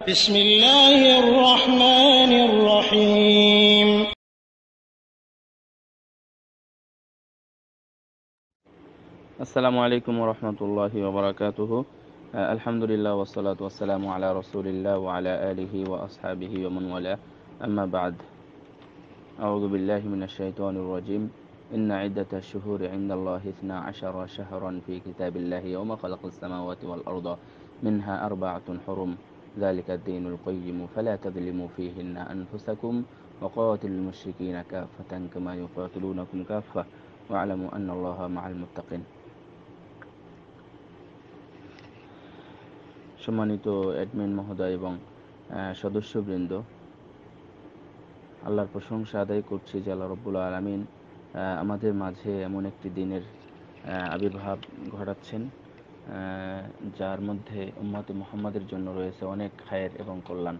بسم الله الرحمن الرحيم আসসালামু আলাইকুম ওরহমতুল্লাহি ওবরাকাতুহু। আলহামদুলিল্লাহ ওয়াসসালাতু ওয়াসসালামু আলা রাসূলিল্লাহ ওয়া আলা আলিহি ওয়া আসহাবিহি ওয়া মান ওয়ালা, আম্মা বা'দ। আউযু বিল্লাহি মিনাশ শাইতানির রাজীম। ইন্না ইদ্দাতাশ শুহুরি ইনদাল্লাহি 12 শাহরান ফি কিতাবিল্লাহি ইয়াওমা খালাকাস সামাওয়াতি ওয়াল আরদা মিনহা আরবা'তুন হুরুম যালিকা ad-দীনুল কাইয়্যিম ফালা তাযলিমু ফীহিন্না আনফুসাকুম ওয়া কাতিলুল মুশরিকিনা কাফাতান কামা ইউকাতিলুনাকুম কাফা ওয়া'লামু আন্নাল্লাহা মা'আল মুত্তাকিন। সম্মানিত অ্যাডমিন মহোদয় এবং সদস্যবৃন্দ, আল্লাহর প্রশংসা আদায় করছি যে আল্লাহ রব্বুল আলামিন আমাদের মাঝে এমন একটি দিনের আবির্ভাব ঘটাচ্ছেন যার মধ্যে উম্মতে মুহাম্মাদের জন্য রয়েছে অনেক খায়ের এবং কল্যাণ।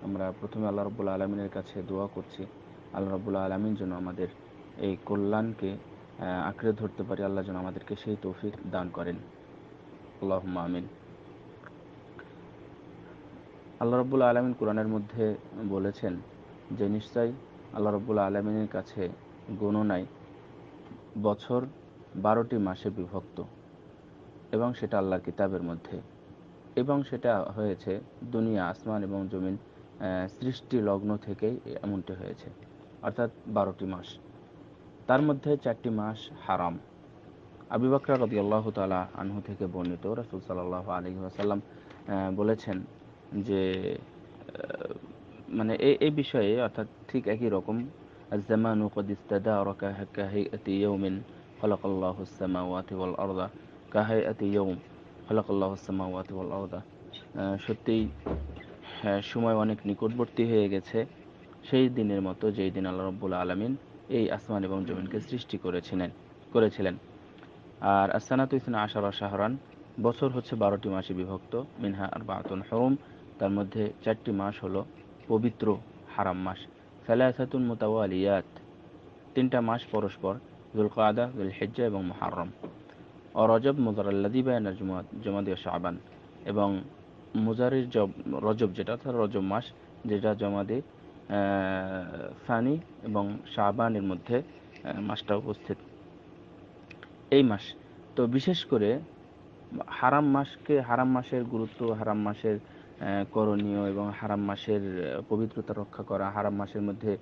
আমরা প্রথমে আল্লাহ রব্বুল আলামিনের কাছে দোয়া করছি, আল্লাহ রব্বুল আলামিন যেন আমাদের এই কল্যাণকে আঁকড়ে ধরতে পারি, আল্লাহ যেন আমাদেরকে সেই তৌফিক দান করেন। আল্লাহুম্মা আমিন। আল্লাহ রব্বুল আলামিন কোরআনের মধ্যে বলেছেন যে নিশ্চয় আল্লাহ রব্বুল আলামিনের কাছে গণনায় বছর 12টি মাসে বিভক্ত, এবং সেটা আল্লাহর কিতাবের মধ্যে, এবং সেটা হয়েছে দুনিয়া আসমান এবং জমিন সৃষ্টি লগ্ন থেকেই এমনটি হয়েছে, অর্থাৎ 12টি মাস। তার মধ্যে 4টি মাস হারাম। আবু বকর রাদিয়াল্লাহু তাআলা আনহু থেকে বর্ণিত, রাসূল সাল্লাল্লাহু আলাইহি ওয়াসাল্লাম বলেছেন যে মানে এই বিষয়ে, অর্থাৎ ঠিক একই রকম, আয-জামানু ক্বাদ ইস্তাদারাকা কাহাইয়াতি ইয়াউমিন খালাকাল্লাহুস সামাওয়াতি ওয়াল আরদা কাহাইয়াতি ইয়াউম খালাকাল্লাহুস সামাওয়াতি ওয়াল আরদা। সত্যিই সময় অনেক নিকটবর্তী হয়ে গেছে সেই দিনের মতো যেই দিন আল্লাহ রাব্বুল আলামিন এই আসমান এবং জমিনকে সৃষ্টি করেছিলেন। আর আস-সানাতু ইসনা আশারা শাহরান, বছর হচ্ছে 12টি মাসে বিভক্ত। মিনহা আরবা'তুন হুরুম, তার মধ্যে 4টি মাস হলো পবিত্র হারাম মাস। সালাসাতুন মুতাওয়ালিয়াত, 3টা মাস পরস্পর, যুলকাদা, যুলহিজ্জা এবং মুহররম। ও রজব মুদারাল্লাযী বাইনা জমাদি ও শাবান, এবং মুজারির রজব, যেটা অর্থাৎ রজব মাস, যেটা জমাদি সানি এবং শাবানের মধ্যে মাসটা উপস্থিত। এই মাস তো বিশেষ করে হারাম মাসের গুরুত্ব, হারাম মাসের করণীয় এবং হারাম মাসের পবিত্রতা রক্ষা করা, হারাম মাসের মধ্যে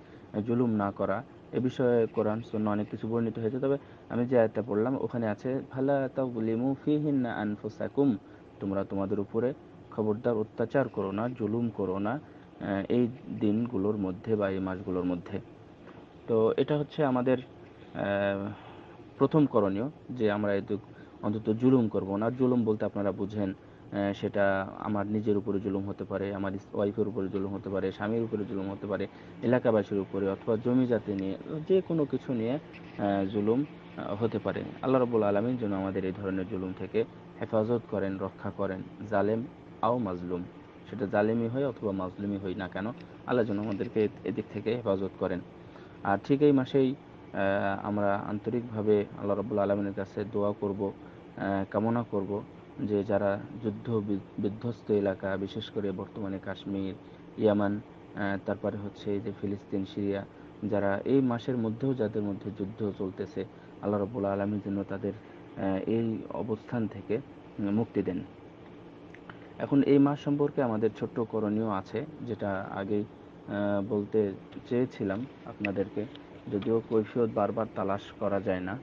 জুলুম না করা, এ বিষয়ে কোরআন সুন্নাহ অনেক কিছু বর্ণিত হয়েছে। তবে আমি যে আয়াতটা পড়লাম ওখানে আছে ফালা তাযলিমু ফীহিন্না আনফুসাকুম, তোমরা তোমাদের উপরে খবরদার অত্যাচার করো না, জুলুম করো না এই দিনগুলোর মধ্যে বা এই মাসগুলোর মধ্যে। তো এটা হচ্ছে আমাদের প্রথম করণীয়, যে আমরা অন্তত জুলুম করব না। জুলুম বলতে আপনারা বুঝেন সেটা আমার নিজের উপরে জুলুম হতে পারে, আমার ওয়াইফের উপরে জুলুম হতে পারে, স্বামীর উপরে জুলুম হতে পারে, এলাকাবাসীর উপরে, অথবা জমি জাতি নিয়ে, যে কোনো কিছু নিয়ে জুলুম হতে পারে। আল্লাহ রাব্বুল আলামিন যেন আমাদের এই ধরনের জুলুম থেকে হেফাজত করেন, রক্ষা করেন। জালেম আও মাজলুম, সেটা জালেমই হয় অথবা মাজলুমই হয় না কেন, আল্লাহ যেন আমাদেরকে এদিক থেকে হেফাজত করেন। আর ঠিক এই মাসেই আমরা আন্তরিকভাবে আল্লাহ রাব্বুল আলামিনের কাছে দোয়া করব, কামনা করব যে যারা যুদ্ধ বিধ্বস্ত এলাকা, বিশেষ করে বর্তমানে কাশ্মীর, ইয়ামান, তারপরে হচ্ছে এই যে ফিলিস্তিন, সিরিয়া, যারা এই মাসের মধ্যেও যাদের মধ্যে যুদ্ধ চলতেছে, আল্লাহ রাব্বুল আলামিন যেন তাদের এই অবস্থান থেকে মুক্তি দেন। এখন এই মাস সম্পর্কে আমাদের ছোট্ট করণীয় আছে, যেটা আগেই বলতে চেয়েছিলাম আপনাদেরকে, যদিও কৈফিয়ত বারবার তালাশ করা যায় না।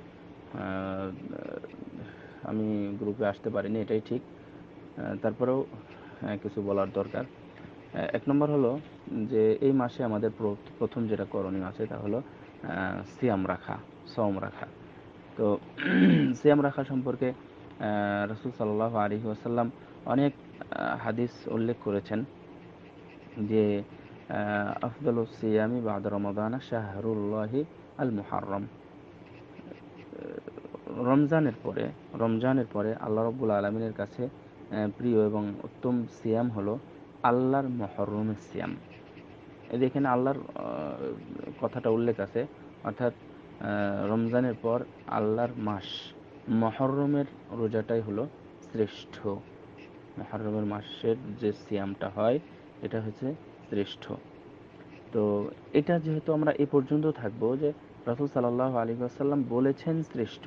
আমি গ্রুপে আসতে পারিনি, এটাই ঠিক। তারপরেও কিছু বলার দরকার। 1 নম্বর হলো যে এই মাসে আমাদের প্রথম যেটা করণীয় আছে তা হলো সিয়াম রাখা, সওম রাখা। তো সিয়াম রাখা সম্পর্কে রাসূল সাল্লাল্লাহু আলাইহি ওয়াসাল্লাম অনেক হাদিস উল্লেখ করেছেন যে আফদালুস সিয়ামি বা'দা রমাদান শাহরুল্লাহি আল মুহাররম। রমজানের পরে আল্লাহ রাব্বুল আলামিনের কাছে প্রিয় এবং উত্তম সিয়াম হলো আল্লাহর মুহররমের সিয়াম। এই দেখেন আল্লাহর কথাটা উল্লেখ আছে, অর্থাৎ রমজানের পর আল্লাহর মাস মুহররমের রোজাটাই হলো শ্রেষ্ঠ। মুহররমের মাসের যে সিয়ামটা হয় এটা হচ্ছে শ্রেষ্ঠ। তো এটা যেহেতু আমরা এ পর্যন্ত থাকবো যে রাসূল সাল্লাল্লাহু আলাইহি ওয়াসাল্লাম বলেছেন শ্রেষ্ঠ,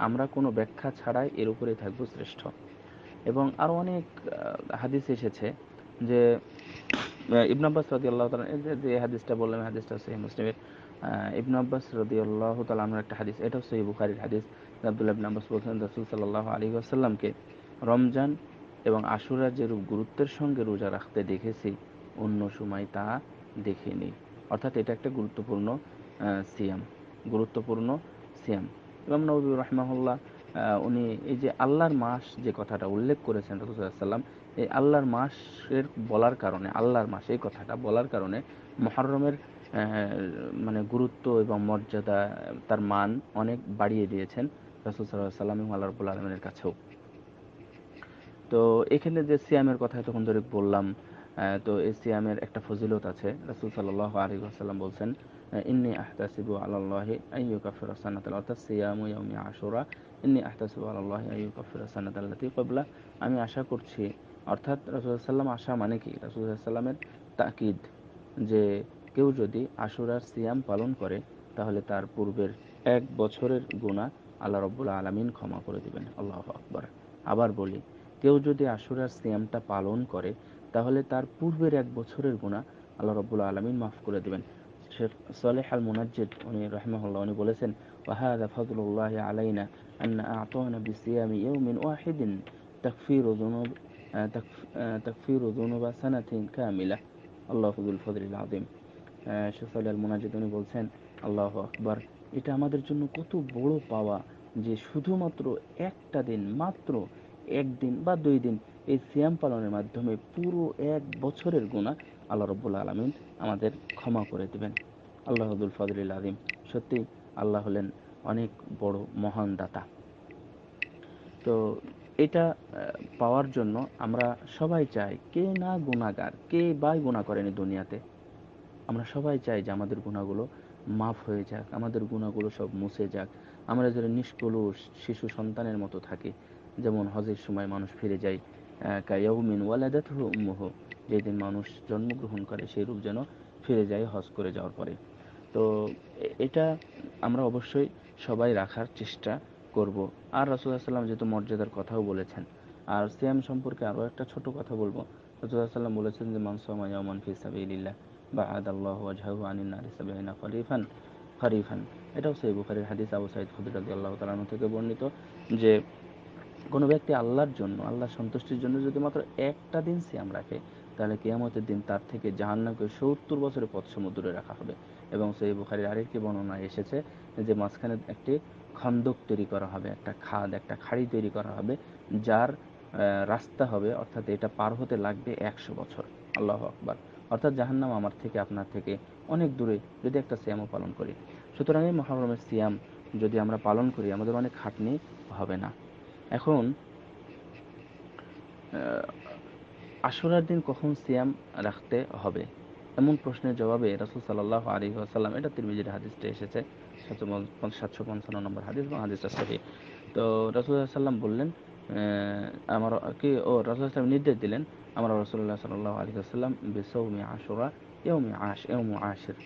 আমরা কোনো ব্যাখ্যা ছাড়াই এর উপরে থাকবো শ্রেষ্ঠ। এবং আরও অনেক হাদিস এসেছে যে ইবনে আব্বাস রাদিয়াল্লাহু তাআলা যে হাদিসটা বললাম, হাদিসটা সহিহ মুসলিমের। ইবনে আব্বাস রাদিয়াল্লাহু তাআলা আনহুর একটা হাদিস, এটাও সহিহ বুখারীর হাদিস। আব্দুল্লাহ ইবনে আব্বাস বলছেন রাসূল সাল্লাল্লাহু আলাইহি ওয়াসাল্লামকে রমজান এবং আশুরার যেরূপ গুরুত্বের সঙ্গে রোজা রাখতে দেখেছি অন্য সময় তা দেখিনি। অর্থাৎ এটা একটা গুরুত্বপূর্ণ সিয়াম, গুরুত্বপূর্ণ সিয়াম। ইমাম নববী রাহিমাহুল্লাহ উনি এই যে আল্লাহর মাস যে কথাটা উল্লেখ করেছেন রাসূল সাল্লাল্লাহু আলাইহি ওয়াসাল্লাম, এই আল্লাহর মাসের বলার কারণে, আল্লাহর মাস এই কথাটা বলার কারণে মুহররমের মানে গুরুত্ব এবং মর্যাদা, তার মান অনেক বাড়িয়ে দিয়েছেন রাসূল সাল্লাল্লাহু আলাইহি ওয়াসাল্লাম এবং আল্লাহ রাব্বুল আলামিনের কাছেও। তো এখানে যে সিয়ামের কথা এতক্ষণ ধরে বললাম, তো এই সিয়ামের একটা ফজিলত আছে। রাসূল সাল্লাল্লাহু আলাইহি ওয়াসাল্লাম বলছেন, ইন্নী আহতাসিবু আলাল্লাহি আন ইউকাফিরা সানাতাল, অর্থাৎ সিয়ামু ইয়াউমি আশুরা ইন্নী আহতাসিবু আলাল্লাহি আন ইউকাফিরা সানাতাল্লাতী ক্বাবলা। আমি আশা করছি, অর্থাৎ রাসূল সাল্লাল্লাহু আলাইহি ওয়াসাল্লাম আশা মানে কি, রাসূল সাল্লাল্লাহু আলাইহি ওয়াসাল্লামের তাকিদ যে কেউ যদি আশুরার সিয়াম পালন করে তাহলে তার পূর্বের এক বছরের গুনাহ আল্লাহ রাব্বুল আলামিন ক্ষমা করে দিবেন। আল্লাহু আকবার। আবার বলি, কেউ যদি আশুরার সিয়ামটা পালন করে তাহলে তার পূর্বের এক বছরের গুনাহ আল্লাহ রাব্বুল আলামিন মাফ করে দিবেন। শেখ সালেহ আল মুনাজ্জিদ উনি রাহিমাহুল্লাহ উনি বলেছেন, ওয়াহাদা ফাদলুল্লাহি আলাইনা আন্না আ'তানা বিসিয়ামি ইয়াউমিন ওয়াহিদিন তাকফিরু যুনুব তাকফিরু যুনুবা সানাতিন কামিলা। আল্লাহু যুল ফজলিল আযীম। শেখ সালেহ আল মুনাজ্জিদ উনি বলছেন, আল্লাহু আকবার, এটা আমাদের জন্য কত বড় পাওয়া যে শুধুমাত্র একটা দিন, মাত্র একদিন বা 2 দিন এই সিয়াম পালনের মাধ্যমে পুরো এক বছরের গুনাহ আল্লাহ রাব্বুল আলামিন আমাদের ক্ষমা করে দিবেন। আল্লাহু যুল ফজলিল আযীম। সত্যি আল্লাহ হলেন অনেক বড় মহান দাতা। তো এটা পাওয়ার জন্য আমরা সবাই চাই, কে না গুনাহগার, কে বা গুনাহ করেনি দুনিয়াতে। আমরা সবাই চাই যে আমাদের গুনাহগুলো মাফ হয়ে যাক, আমাদের গুনাহগুলো সব মুছে যাক, আমরা যেন নিষ্কলুষ শিশু সন্তানের মতো থাকি। যেমন হজের সময় মানুষ ফিরে যায় কায়াউমিন ওয়ালাদাতহু উম্মুহু, যেদিন মানুষ জন্মগ্রহণ করে সেই রূপ যেন ফিরে যায় হজ করে যাওয়ার পরে। তো এটা আমরা অবশ্যই সবাই রাখার চেষ্টা করব। আর রাসূলুল্লাহ সাল্লাল্লাহু আলাইহি ওয়াসাল্লাম যেহেতু মর্যাদার কথাও বলেছেন, আর সিয়াম সম্পর্কে আরও একটা ছোট কথা বলবো। রাসূলুল্লাহ সাল্লাল্লাহু আলাইহি ওয়াসাল্লাম বলেছেন যে মান সামা ইয়াওমান ফি সাবিলিল্লাহ বা'আদাল্লাহু ওয়াজহাহু আনিন নারি ৭০ খরিফান। এটাও সহিহ বুখারীর হাদিস। আবু সাঈদ খুদরী রাদিয়াল্লাহু তাআলা আনহু থেকে বর্ণিত যে কোনো ব্যক্তি আল্লাহর জন্য, আল্লাহর সন্তুষ্টির জন্য যদি মাত্র একটা দিন সিয়াম রাখে তাহলে কিয়ামতের দিন তার থেকে জাহান্নামকে ৭০ বছরের পথ সমুদ্রে রাখা হবে। এবং সহিহ বুখারীর আরেকটি বর্ণনায় এসেছে যে মাঝখানে একটি খন্দক তৈরি করা হবে, একটা খাদ, একটা খাড়ি তৈরি করা হবে, যার রাস্তা হবে, অর্থাৎ এটা পার হতে লাগবে ১০০ বছর। আল্লাহু আকবার। অর্থাৎ জাহান্নাম আমার থেকে আপনার থেকে অনেক দূরে যদি একটা সিয়ামও পালন করি। সুতরাং এই মুহররমের সিয়াম যদি আমরা পালন করি আমাদের অনেক খাটনি হবে না। এখন আশুরার দিন কখন সিয়াম রাখতে হবে, এমন প্রশ্নের জবাবে রাসূল সাল্লাল্লাহু আলাইহি ওয়াসাল্লাম, এটা তিরমিজির হাদিসটা এসেছে ৭৫৫ নম্বর হাদিস এবং হাদিসটা সহিহ। তো রাসূল সাল্লাল্লাহু আলাইহি ওয়াসাল্লাম বললেন, আমার কি ও রাসূল সাল্লাল্লাহু আলাইহি ওয়াসাল্লাম নির্দেশ দিলেন, আমরা রাসূলুল্লাহ সাল্লাল্লাহু আলাইহি ওয়াসাল্লাম বিসাওমি আশুরা ইয়াউমু আশির,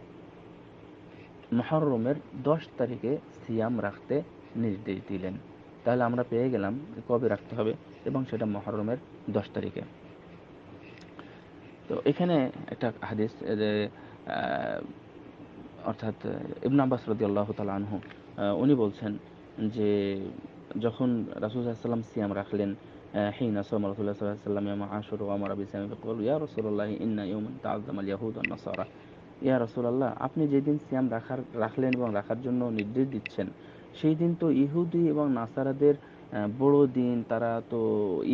মুহররমের 10 তারিখে সিয়াম রাখতে নির্দেশ দিলেন। তাহলে আমরা পেয়ে গেলাম কবে রাখতে হবে, এবং সেটা মুহররমের 10 তারিখে। তো এখানে একটা হাদিস যে অর্থাৎ ইবনে আব্বাস রাদিয়াল্লাহু তাআলা আনহু উনি বলছেন যে যখন রাসূল সাল্লাল্লাহু আলাইহি ওয়াসাল্লাম সিয়াম রাখলেন, হিনা সামা রাসূলুল্লাহ সাল্লাল্লাহু আলাইহি ওয়াসাল্লাম ইয়ামা আশুরা ওয়া আমারা বিসিয়ামি ফাকালু ইয়া রাসূলুল্লাহ ইন্না ইয়াওমান তাআযামা আল ইয়াহুদ ওয়ান নাসারা। ইয়া রাসূলুল্লাহ, আপনি যেদিন সিয়াম রাখলেন এবং রাখার জন্য নির্দেশ দিচ্ছেন সেই দিন তো ইহুদি এবং নাসারাদের বড় দিন, তারা তো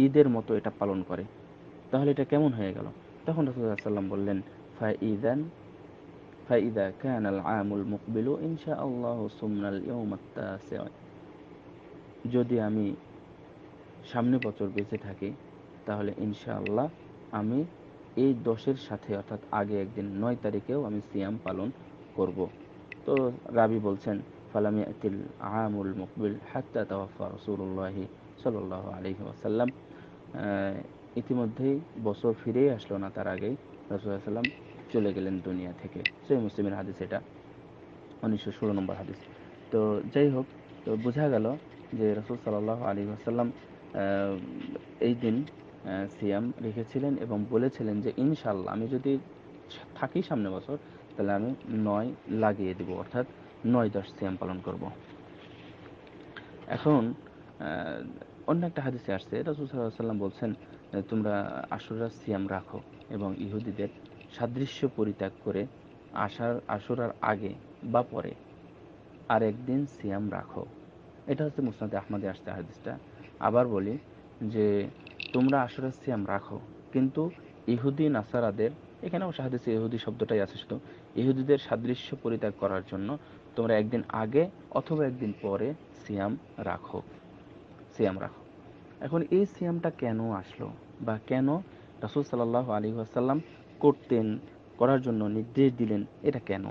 ঈদের মতো এটা পালন করে, তাহলে এটা কেমন হয়ে গেল? তখন রাসূলুল্লাহ সাল্লাল্লাহু আলাইহি ওয়াসাল্লাম বললেন, ফাইদা কানাল আমুল মুকবিলু ইনশাআল্লাহু সুমনাল ইয়াউমাত তাসি', যদি আমি সামনে বছর বেঁচে থাকি তাহলে ইনশাআল্লাহ আমি এই 10-এর সাথে, অর্থাৎ আগে একদিন 9 তারিখেও আমি সিয়াম পালন করব। তো রাবি বলছেন, ফালাম ইয়াতিল আমুল মুকবিল হাত্তা তাওয়াফা রাসূলুল্লাহ সাল্লাল্লাহু আলাইহি ওয়াসাল্লাম, ইতিমধ্যেই বছর ফিরেই আসলো না, তার আগেই রাসূলুল্লাহ সাল্লাল্লাহু আলাইহি ওয়াসাল্লাম চলে গেলেন দুনিয়া থেকে। সহিহ মুসলিমের হাদিস, এটা 1916 নম্বর হাদিস। তো যাই হোক, তো বোঝা গেল যে রাসূল সাল্লাল্লাহু আলাইহি ওয়াসাল্লাম এই দিন সিয়াম রেখেছিলেন এবং বলেছিলেন যে ইনশাআল্লাহ আমি যদি থাকি সামনে বছর, তাহলে আমি 9 লাগিয়ে দেব, অর্থাৎ 9-10 সিয়াম পালন করব। এখন অন্য একটা হাদিসে আসছে, রাসূল সাল্লাল্লাহু আলাইহি ওয়াসাল্লাম বলছেন তোমরা আশুরার সিয়াম রাখো এবং ইহুদিদের সাদৃশ্য পরিত্যাগ করে আশুরার আগে বা পরে আর একদিন সিয়াম রাখো। এটা হচ্ছে মুসনাদে আহমদে আসছে হাদিসটা। আবার বলি যে তোমরা আশুরার সিয়াম রাখো, কিন্তু ইহুদি নাসারাদের, এখানে অবশ্য হাদিসে ইহুদি শব্দটাই আছে শুধু, ইহুদিদের সাদৃশ্য পরিত্যাগ করার জন্য তোমরা একদিন আগে অথবা একদিন পরে সিয়াম রাখো, সিয়াম রাখো। এখন এই সিয়ামটা কেন আসলো বা কেন রাসূল সাল্লাল্লাহু আলাইহি ওয়াসাল্লাম করতেন, করার জন্য নির্দেশ দিলেন, এটা কেন?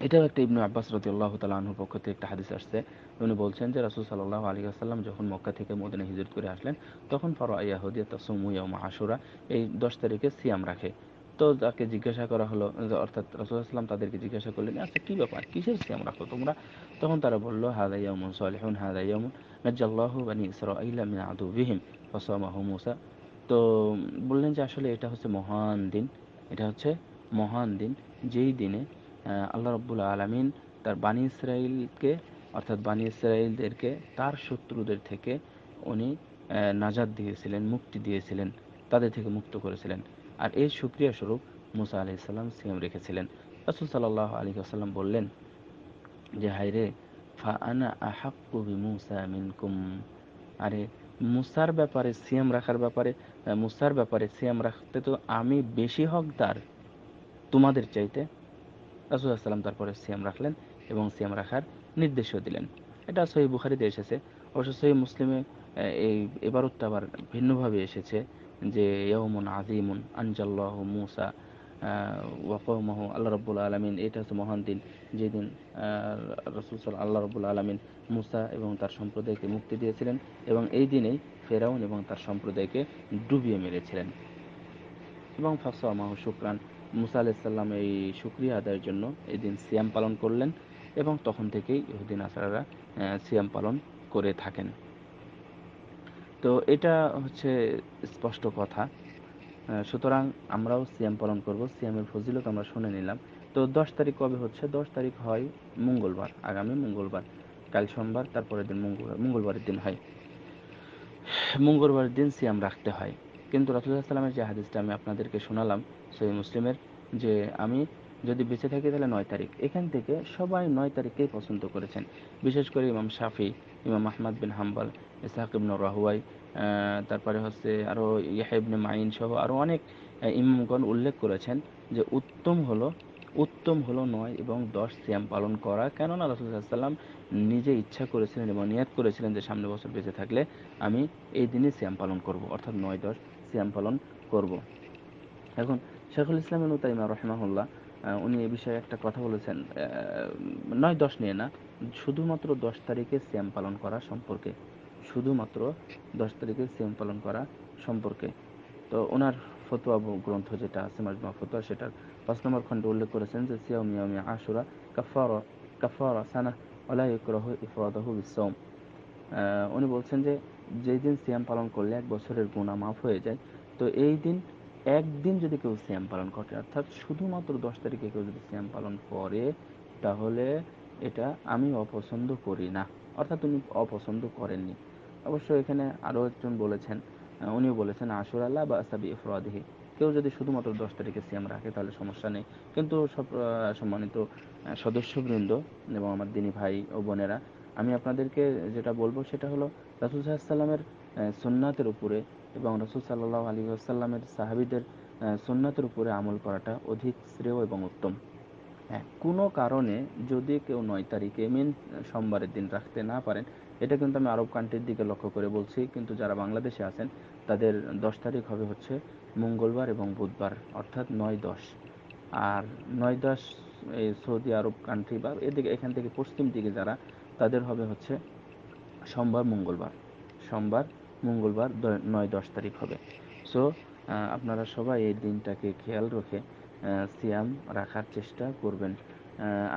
এটাও একটা ইবনে আব্বাস রাদিয়াল্লাহু তাআলা আনহুর পক্ষ থেকে একটা হাদিস আসছে। উনি বলছেন যে রাসূল সাল্লাল্লাহু আলাইহি ওয়াসাল্লাম যখন মক্কা থেকে মদিনায় হিজরত করে আসলেন, তখন ফারাআ ইয়াহুদিয়া তাসুমু ইয়াউমা আশুরা, এই 10 তারিখে সিয়াম রাখে। তো তাকে জিজ্ঞাসা করা হলো, অর্থাৎ রাসূল সাল্লাল্লাহু আলাইহি ওয়াসাল্লাম তাদেরকে জিজ্ঞাসা করলেন, আচ্ছা কি ব্যাপার, কিসের সিয়াম রাখো তোমরা? তখন তারা বলল, হাযা ইয়াউমুন সালিহুন, হাযা ইয়াউমুন নাজ্জাল্লাহু বানি ইসরাঈলা মিন আদুওয়িহিম ফাসামাহু মূসা। তো বললেন যে আসলে এটা হচ্ছে মহান দিন, এটা হচ্ছে মহান দিন, যেই দিনে আল্লাহ রাব্বুল আলামিন তার বানী ইসরাইলকে, অর্থাৎ বানী ইসরাইলদেরকে তার শত্রুদের থেকে উনি নাজাত দিয়েছিলেন, মুক্তি দিয়েছিলেন, তাদের থেকে মুক্ত করেছিলেন। আর এর শুকরিয়া স্বরূপ মুসা আলাইহিস সালাম সিয়াম রেখেছিলেন। রাসূল সাল্লাল্লাহু আলাইহি ওয়াসাল্লাম বললেন যে হায়রে, ফা আনা আহাক্কু বিমূসা মিনকুম, আরে মুসার ব্যাপারে সিয়াম রাখার ব্যাপারে, মুসার ব্যাপারে সিয়াম রাখতে তো আমি বেশি হকদার তোমাদের চাইতে। রাসূল সাল্লাল্লাহু আলাইহি ওয়াসাল্লাম তারপরে সিয়াম রাখলেন এবং সিয়াম রাখার নির্দেশও দিলেন। এটা সহিহ বুখারীতে এসেছে। অবশ্য সহিহ মুসলিমে এই ইবারতটা আবার ভিন্নভাবে এসেছে যে ইয়াউমুন আযীমুন আনজাল্লাহু মূসা ওয়া কওমাহু, আল্লাহ রাব্বুল আলামিন, এটা হচ্ছে মহান দিন, যেদিন আল্লাহ রাব্বুল আলামিন মূসা এবং তার সম্প্রদায়কে মুক্তি দিয়েছিলেন এবং এই দিনেই ফেরাউন এবং তার সম্প্রদায়কে ডুবিয়ে মেরেছিলেন। এবং ফাসামাহু শুকরান, মুসা আলাইহিস সালাম এই শুকরিয়া আদায়ের জন্য এই দিন সিয়াম পালন করলেন এবং তখন থেকেই ইহুদি নাসারারা সিয়াম পালন করে থাকেন। তো এটা হচ্ছে স্পষ্ট কথা। সুতরাং আমরাও সিয়াম পালন করব, সিয়ামের ফজিলত আমরা শুনে নিলাম। তো 10 তারিখ কবে হচ্ছে? 10 তারিখ হয় মঙ্গলবার, আগামী মঙ্গলবার। কাল সোমবার, তারপরের দিন মঙ্গলবারের দিন হয়। মঙ্গলবারের দিন সিয়াম রাখতে হয়। কিন্তু রাসূলুল্লাহ সাল্লাল্লাহু আলাইহি ওয়াসাল্লামের যে হাদিসটা আমি আপনাদেরকে শোনালাম সহিহ মুসলিমের, যে আমি যদি বেঁচে থাকি তাহলে 9 তারিখ, এখান থেকে সবাই 9 তারিখকেই পছন্দ করেছেন। বিশেষ করে ইমাম শাফি, ইমাম আহমদ বিন হাম্বল, ইসহাক ইবনে রাহওয়াই, তারপরে হচ্ছে আরও ইয়াহয়া ইবনে মাইন সহ আরও অনেক ইমামগণ উল্লেখ করেছেন যে উত্তম হলো 9 এবং 10 সিয়াম পালন করা। কেননা রাসূলুল্লাহ সাল্লাল্লাহু আলাইহি ওয়াসাল্লাম নিজে ইচ্ছা করেছিলেন এবং নিয়াত করেছিলেন যে সামনের বছর বেঁচে থাকলে আমি এই দিনে সিয়াম পালন করব, অর্থাৎ 9-10 সিয়াম পালন করব। এখন শেখুল ইসলাম ইবনে তাইমিয়া রাহিমাহুল্লাহ উনি এ বিষয়ে একটা কথা বলেছেন, 9-10 নিয়ে না, শুধুমাত্র 10 তারিখে সিয়াম পালন করা সম্পর্কে, শুধুমাত্র 10 তারিখে সিয়াম পালন করা সম্পর্কে। তো ওনার ফতোয়া গ্রন্থ যেটা আছে মাজমু ফতোয়া, সেটার 5 নম্বর খণ্ডে উল্লেখ করেছেন যে সিয়াম ইয়াউমি আশুরা কাফারা সানাহ ওয়া লা ইকরাহু ইফরাদাহু বিস-সাওম। উনি বলছেন যে যেই দিন সিয়াম পালন করলে 1 বছরের গুনাহ মাফ হয়ে যায়, তো এই দিন একদিন যদি কেউ সিয়াম পালন করে, অর্থাৎ শুধুমাত্র 10 তারিখে কেউ যদি সিয়াম পালন করে, তাহলে এটা আমি অপছন্দ করি না, অর্থাৎ উনি অপছন্দ করেননি। অবশ্য এখানে আরও একজন বলেছেন, উনিও বলেছেন আশুরা লা বা'সা বিইফরাদিহি, কেউ যদি শুধুমাত্র 10 তারিখে সিয়াম রাখে তাহলে সমস্যা নেই। কিন্তু সব সম্মানিত সদস্যবৃন্দ এবং আমার দিনী ভাই ও বোনেরা, আমি আপনাদেরকে যেটা বলবো সেটা হলো রাসূল সাল্লাল্লাহু আলাইহি ওয়াসাল্লামের সুন্নাতের উপরে এবং রাসূল সাল্লাল্লাহু আলাইহি ওয়াসাল্লামের সাহাবীদের সুন্নাতের উপরে আমল করাটা অধিক শ্রেয় এবং উত্তম। হ্যাঁ, কোনো কারণে যদি কেউ 9 তারিখে সোমবারের দিন রাখতে না পারেন, এটা কিন্তু আমি আরব কান্ট্রির দিকে লক্ষ্য করে বলছি, কিন্তু যারা বাংলাদেশে আছেন তাদের 10 তারিখ হবে হচ্ছে মঙ্গলবার এবং বুধবার, অর্থাৎ 9-10। আর 9-10 এই সৌদি আরব কান্ট্রি বা এদিকে এখান থেকে পশ্চিম দিকে যারা, তাদের হবে হচ্ছে সোমবার মঙ্গলবার, সোমবার মঙ্গলবার 9-10 তারিখ হবে। সো আপনারা সবাই এই দিনটাকে খেয়াল রেখে সিয়াম রাখার চেষ্টা করবেন।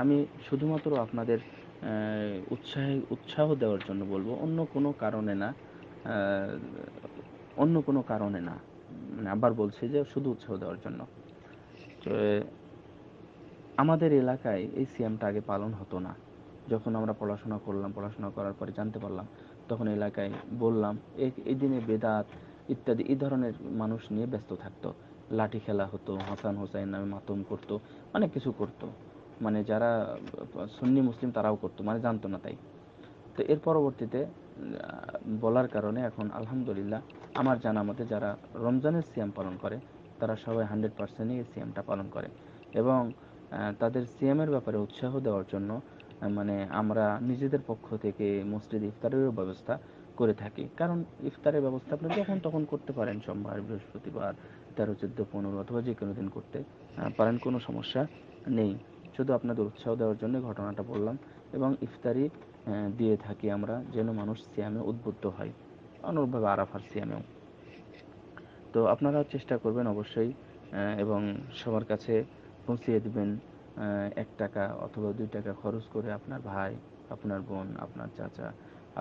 আমি শুধুমাত্র আপনাদের উৎসাহ দেওয়ার জন্য বলবো, অন্য কোনো কারণে না। অন্য কোনো কারণে না, মানে আবার বলছি যে শুধু উৎসাহ দেওয়ার জন্য। তো আমাদের এলাকায় এই সিয়ামটা আগে পালন হতো না। যখন আমরা পড়াশোনা করলাম, পড়াশোনা করার পরে জানতে পারলাম, তখন এলাকায় বললাম এই দিনে বেদাত ইত্যাদি এই ধরনের মানুষ নিয়ে ব্যস্ত থাকতো। লাঠি খেলা হতো, হাসান হোসাইন নামে মাতম করতো, অনেক কিছু করতো। মানে যারা সুন্নি মুসলিম তারাও করতো, মানে জানতো না তাই। তো এর পরবর্তীতে বলার কারণে এখন আলহামদুলিল্লাহ আমার জানা মতে যারা রমজানের সিয়াম পালন করে তারা সবাই 100%ই এই সিয়ামটা পালন করে। এবং তাদের সিয়ামের ব্যাপারে উৎসাহ দেওয়ার জন্য মানে আমরা নিজেদের পক্ষ থেকে মসজিদে ইফতারেরও ব্যবস্থা করে থাকি। কারণ ইফতারের ব্যবস্থা আপনি যখন তখন করতে পারেন, সোমবার, বৃহস্পতিবার, 13, 14, 15 অথবা যে কোনো দিন করতে পারেন, কোনো সমস্যা নেই। শুধু আপনাদের উৎসাহ দেওয়ার জন্য ঘটনাটা বললাম। এবং ইফতারি দিয়ে থাকি আমরা, যেন মানুষ সিয়ামে উদ্বুদ্ধ হয়, অনুরূপভাবে আরাফার সিয়ামেও। তো আপনারা চেষ্টা করবেন অবশ্যই, এবং সবার কাছে পৌঁছিয়ে দিবেন। 1 টাকা অথবা 2 টাকা খরচ করে আপনার ভাই, আপনার বোন, আপনার চাচা,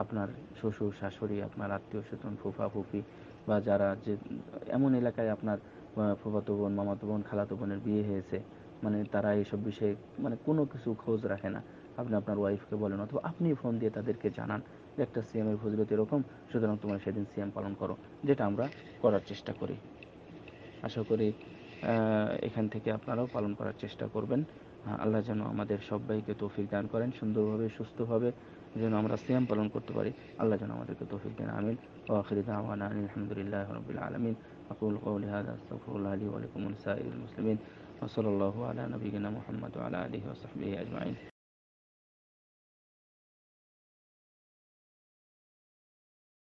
আপনার শ্বশুর শাশুড়ি, আপনার আত্মীয় স্বজন, ফুফা ফুফি, বা যারা যে এমন এলাকায় আপনার ফুফাতো বোন, মামাতো বোন, খালাতো বোনের বিয়ে হয়েছে, মানে তারা এইসব বিষয়ে মানে কোনো কিছু খোঁজ রাখে না, আপনি আপনার ওয়াইফকে বলেন অথবা আপনি ফোন দিয়ে তাদেরকে জানান যে একটা সিএমের ফজিলত এরকম, সুতরাং তোমরা সেদিন সিএম পালন করো, যেটা আমরা করার চেষ্টা করি। আশা করি এখান থেকে আপনারাও পালন করার চেষ্টা করবেন। আল্লাহ যেন আমাদের সবাইকে তৌফিক দান করেন, সুন্দরভাবে সুস্থভাবে যেন আমরা সিয়াম পালন করতে পারি। আল্লাহ যেন আমাদেরকে তৌফিক দেন, আমিন। ওয়া আখিরু দাওয়ানা আলহামদুলিল্লাহি রাব্বিল আলামিন। আকুলু কওলি হাযা আস্তাগফিরুল্লাহ লি ওয়া লাকুম ওয়া লিসাইরিল মুসলিমিন। ওয়া সাল্লাল্লাহু আলা নাবিয়িনা মুহাম্মদ ওয়া আলা আলিহি ওয়া সাহবিহি আজমাইন।